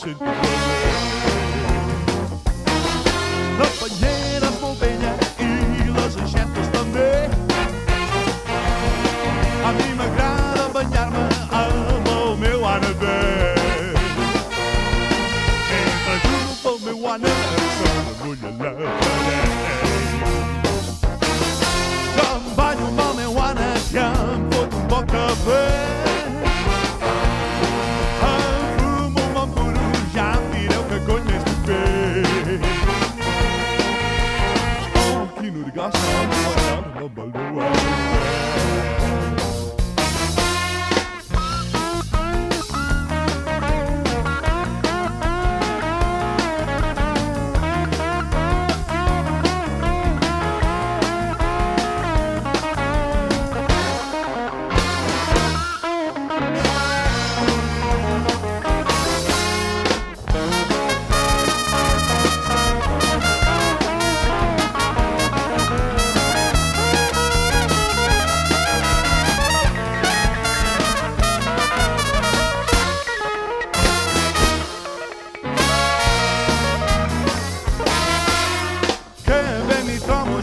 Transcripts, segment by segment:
sentir-lo bé. La banyera és molt vella i les aixetes també. A mi m'agrada banyar-me amb el meu ànec. Mentre juro pel meu ànec se m'amulla la paret. Jo em banyo amb el meu ànec i em fot un bon cafè. Em fumo un bon puro, ja em direu que cony més puc fer. Oh, quin orgasme banyar-me amb el meu ànec.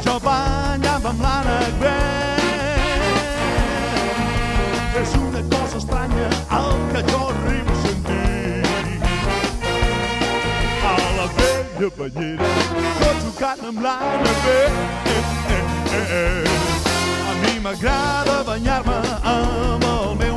Jo banyava amb l'ànec bé. És una cosa estranya el que jo arribo a sentir. A la vella banyera, tot jugant amb l'ànec bé. A mi m'agrada banyar-me amb el meu